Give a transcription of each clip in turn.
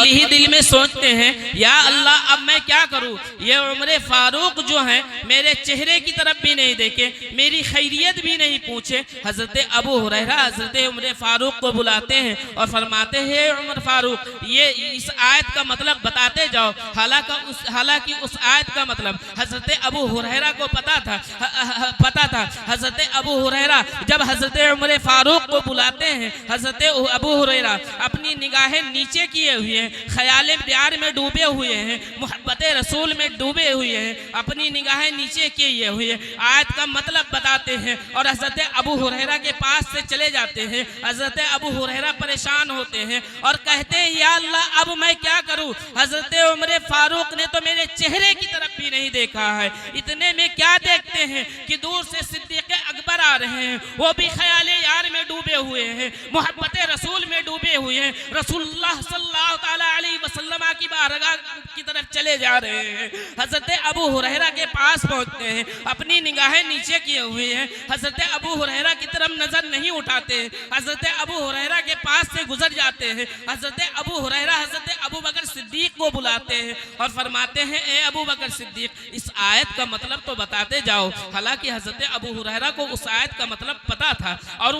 दिल ही दिल में सोचते हैं या अल्लाह अब मैं क्या करूं, ये उम्र फारूक जो है मेरे चेहरे की तरफ भी नहीं देखे, मेरी खैरियत भी नहीं पूछे। हजरत अबू हुरैरा हजरत उम्र फारूक को बुलाते हैं और फरमाते हैं उमर फारूक ये इस आयत का मतलब बताते जाओ। हालांकि उस आयत का मतलब हजरत अबू हुरैरा को पता था। हजरत अबू हुरैरा जब हजरत उमर फारूक को बुलाते हैं, हजरत अबू हुरैरा अपनी निगाहें नीचे किए हुए हैं, ख्याल प्यार में डूबे हुए हैं, मोहब्बत रसूल में डूबे हुए हैं, अपनी निगाहें नीचे किए हुए हैं। आयत का मतलब बताते हैं और हजरत अबू हुरैरा के पास से चले जाते हैं। हजरत अबू हुरैरा परेशान होते हैं और कहते हैं या अल्लाह अब मैं क्या करूं, हजरत उमर फारूक ने तो मेरे चेहरे की तरफ भी नहीं देखा है। इतने में क्या देखते हैं कि दूर से सिद्दीक़ अकबर आ रहे हैं, वो भी ख्याल यार में डूबे हुए हैं, मोहब्बत रसूल में डूबे हुए हैं, रसूलुल्लाह सल्लल्लाहु ताला अलैहि वसल्लम की बारगाह की तरफ चले जा रहे हैं। हजरत अबू हुरैरा के पास पहुंचते हैं, अपनी निगाहें नीचे किए हुए हैं, हजरत अबू हुरैरा की तरफ नजर नहीं उठाते हैं, हजरत अबू हुरैरा के पास से गुजर जाते हैं। हजरत अबू हुरैरा हजरत अबू बकर सिद्दीक को बुलाते हैं और फरमाते हैं ए अबू बकर सिद्दीक इस आयत का मतलब तो बताते जाओ। हालांकि हजरत अबू हुरैरा को उस आयत का मतलब पता था और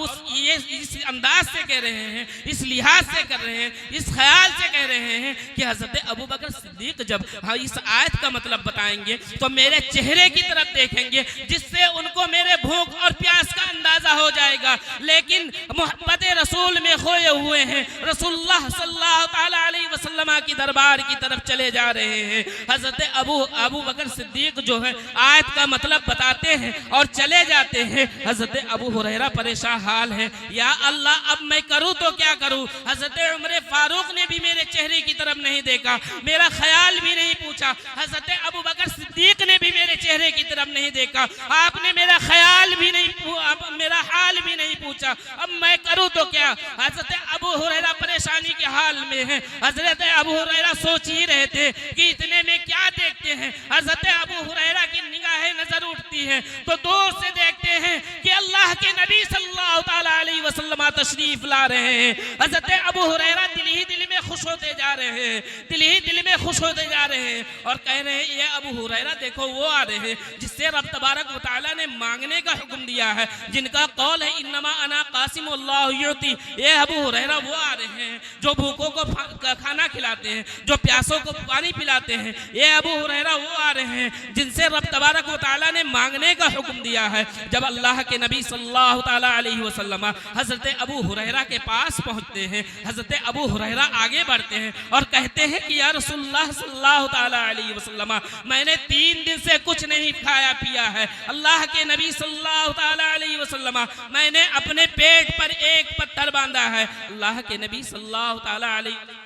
इस अंदाज से कह रहे हैं, इस लिहाज से कर रहे हैं, इस ख्याल से कह रहे हैं कि हजरत अबू बकर सिद्दीक जब इस आयत का मतलब बताएंगे तो मेरे चेहरे की तरफ देखेंगे, जिससे उनको मेरे भूख और प्यास का अंदाजा हो जाएगा। लेकिन मोहब्बत रसूल में खोए हुए हैं, रसूलुल्लाह सल्लल्लाहु ताला अलैहि वसल्लम की दरबार की तरफ चले जा रहे हैं। हजरत अबू बकर सिद्दीक जो है आयत का मतलब बताते हैं और चले जाते हैं। हजरत अबू हुरैरा परेशान हाल है, या अल्लाह अब मैं करूं तो क्या करूं। हजरत उमर फारूक ने भी मेरे चेहरे की तरफ नहीं देखा, मेरा ख्याल भी नहीं पूछा। हजरत अबू बकर सिद्दीक ने भी मेरे चेहरे की तरफ नहीं देखा, आपने मेरा ख्याल भी नहीं, मेरा हाल भी नहीं पूछा, अब मैं करूं तो क्या। हजरत अबू हुरैरा परेशानी के हाल में है। हजरत अबू हुरैरा सोच ही रहे थे कि इतने में क्या देखते हैं, हजरत अबू हुरैरा की निगाहें नजर उठती हैं तो दूर से देखते हैं कि अल्लाह के नबी सल्लल्लाहु ताला अलैहि वसल्लम तशरीफ ला रहे हैं। हजरत अबू हुरैरा दिल ही दिल में खुश होते जा रहे हैं, दिल ही दिल में खुश होते जा रहे हैं और कह रहे हैं ये अबू हुरैरा देखो वो आ रहे हैं जिससे रब तबारक व तआला ने मांगने का हुक्म दिया है, जिनका कौल है इन्नमा अना कासिमुल्लाहु युती। ये अबू हुरैरा वो आ रहे हैं जो भूखों को खाना खिलाते हैं, जो प्यासों को पानी पिलाते हैं। ये अबू हुरैरा वो आ रहे हैं जिनसे रब तबारक व तआला ने मांगने का हुक्म दिया है। जब अल्लाह के नबी सल्लल्लाहु ताला अलैहि वसल्लम हजरत अबू हुरैरा के पास पहुंचते हैं, हजरत अबू हुरैरा आगे बढ़ते हैं और कहते हैं कि या रसूलुल्लाह सल्लल्लाहु ताला अलैहि वसल्लम मैंने 3 दिन से कुछ नहीं खाया पिया है। अल्लाह के नबी सल्लल्लाहु ताला अलैहि वसल्लम मैंने अपने पेट पर एक पत्थर बांधा है। अल्लाह के नबी सल्लल्लाहु ताला अलैहि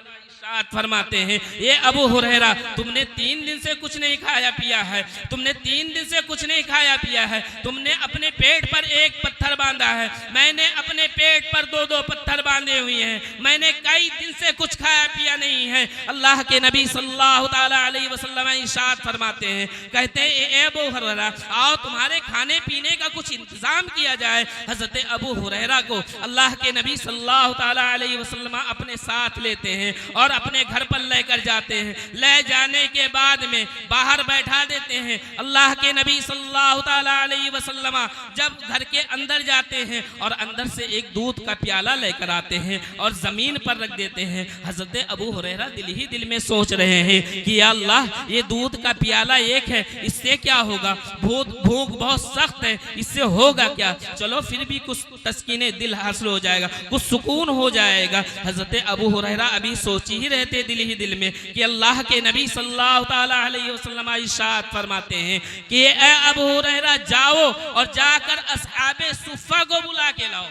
फरमाते हैं ये अबू हुरैरा तुमने 3 दिन से कुछ नहीं खाया पिया है, तुमने 3 दिन से कुछ नहीं खाया पिया है, तुमने अपने पेट पर एक पत्थर बांधा है, मैंने अपने पेट पर 2-2 पत्थर बांधे हुए हैं, मैंने कई दिन से कुछ खाया पिया नहीं है। अल्लाह के नबी सल्लल्लाहु ताला अलैहि वसल्लम इरशाद फरमाते हैं, कहते हैं ए अबू हुरैरा आओ तुम्हारे खाने पीने का कुछ इंतजाम किया जाए। हजरत अबू हुरैरा को अल्लाह के नबी सल्लल्लाहु ताला अलैहि वसल्लम अपने साथ लेते हैं और अपने घर पर लेकर जाते हैं। ले जाने के बाद में बाहर बैठा देते हैं। अल्लाह के नबी सल्लल्लाहु ताला अलैहि वसल्लम जब घर के अंदर जाते हैं और अंदर से एक दूध का प्याला लेकर आते हैं और जमीन पर रख देते हैं। हजरत अबू हुरैरा दिल ही दिल में सोच रहे हैं कि या अल्लाह ये दूध का प्याला एक है, इससे क्या होगा, भूख बहुत सख्त है, इससे होगा क्या, चलो फिर भी कुछ तस्कीने दिल हासिल हो जाएगा, कुछ सुकून हो जाएगा। हजरत अबू हुरैरा अभी सोच ही रहते दिल ही दिल में कि अल्लाह के नबी सल्लल्लाहु ताला अलैहि वसल्लम इरशाद फरमाते हैं कि ए अबू हुरैरा जाओ और जाकर असहाबे सुफ़ा को बुला के लाओ।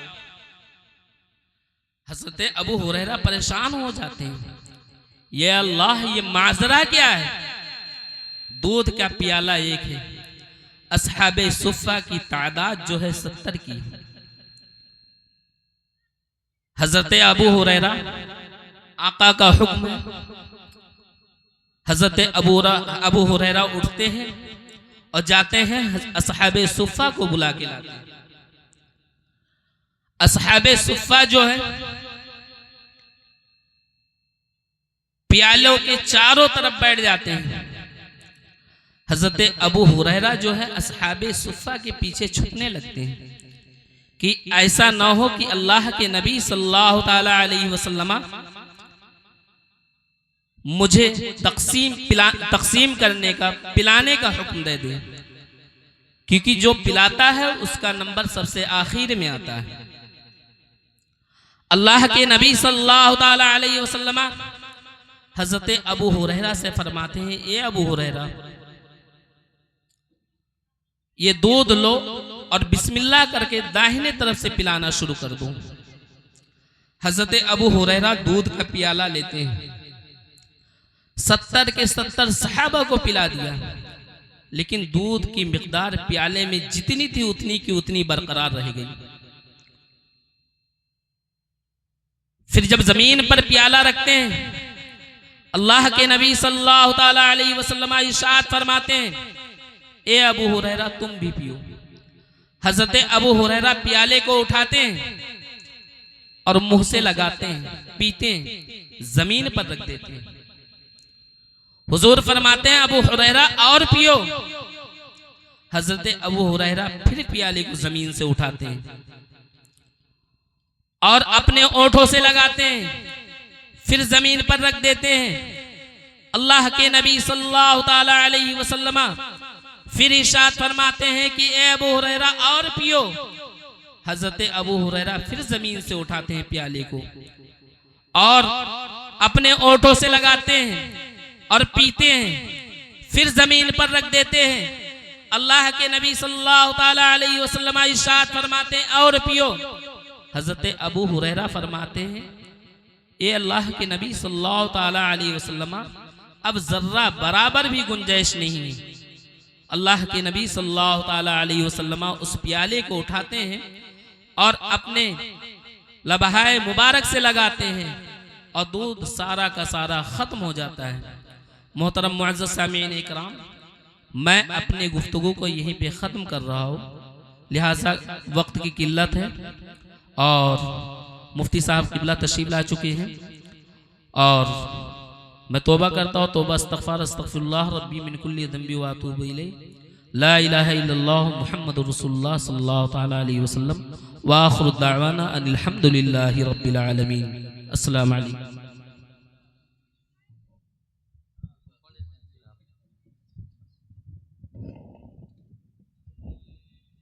हजरत अबू हुरैरा परेशान हो जाते हैं, ये अल्लाह ये माजरा क्या है, दूध का प्याला एक है, असहाबे सुफ़ा की तादाद जो है 70 की। हजरत अबू हुरैरा आका का हुक्म है, हजरत अबू हुरैरा उठते हैं और जाते हैं असहाबे सुफ़ा को बुला के लाते हैं। असहाबे सुफ़ा जो है प्यालों के चारों तरफ बैठ जाते हैं। हजरत अबू हुरैरा जो है अस्हाबे सुफ़ा के पीछे छुपने लगते हैं कि ऐसा ना हो कि अल्लाह के नबी सल्लल्लाहु ताला अलैहि वसल्लम मुझे तकसीम करने का, पिलाने का हुक्म दे दे, क्योंकि जो पिलाता है उसका नंबर सबसे आखिर में आता है। अल्लाह के नबी सल्लल्लाहु ताला अलैहि वसल्लम हजरत अबू हुरैरा से फरमाते हैं, ए अबू हुरैरा, ये दूध लो और बिस्मिल्लाह करके दाहिने तरफ से पिलाना शुरू कर दो। हजरत अबू हुरैरा दूध का प्याला लेते हैं, 70 के 70 सहाबा को पिला दिया, लेकिन दूध की मिकदार प्याले में जितनी थी उतनी की उतनी बरकरार रह गई। फिर जब जमीन पर प्याला रखते हैं, अल्लाह के नबी सल्लल्लाहु ताला अलैहि वसल्लम इरशाद फरमाते हैं, ए अबू हुरैरा तुम भी पियो। हजरत अबू हुरैरा प्याले को उठाते हैं और मुंह से लगाते हैं, पीते हैं, जमीन पर रख देते हैं। हुजूर फरमाते हैं, अबू हुरैरा और पियो। हजरत अबू हुरैरा फिर प्याले को जमीन से उठाते हैं और अपने ओंठों से लगाते हैं, फिर जमीन पर रख देते हैं। अल्लाह के नबी सल्लल्लाहु ताला अलैहि वसल्लम फिर इरशाद फरमाते हैं कि ए अबू हुरैरा और पियो। हजरत अबू हुरैरा फिर जमीन से उठाते हैं प्याले को और अपने ओंठों से लगाते हैं और पीते हैं, फिर जमीन पर रख देते हैं। अल्लाह के नबी सल्लल्लाहु ताला अलैहि वसल्लम इरशाद फरमाते हैं और पियो। हजरत अबू हुरैरा फरमाते हैं, ए अल्लाह के नबी सल्लल्लाहु ताला अलैहि वसल्लम, अब जर्रा बराबर भी गुंजाइश नहीं है। अल्लाह के नबी सल्लल्लाहु ताला अलैहि वसल्लम उस प्याले को उठाते हैं और अपने लबहाए मुबारक से लगाते हैं और दूध सारा का सारा खत्म हो जाता है। मोहतरम मुअज़्ज़ज़ सामीईन इकराम, मैं अपने गुफ्तगू को यहीं पे ख़त्म कर रहा हूँ, लिहाजा वक्त की किल्लत है और मुफ्ती साहब क़िबला तशरीफ़ ला चुके हैं और मैं तौबा करता हूँ, तौबा अस्तग़फ़ार अस्तग़फ़िरुल्लाह रब्बी मिन कुल्लि ज़ंबि व अतूबु इलैहि, ला इलाहा इल्लल्लाह मुहम्मदुर रसूलुल्लाह सल्लल्लाहु तआला अलैहि वसल्लम व आखिरु दाअवाना अनिल हम्दुलिल्लाहि रब्बिल आलमीन। अस्सलामु अलैकुम।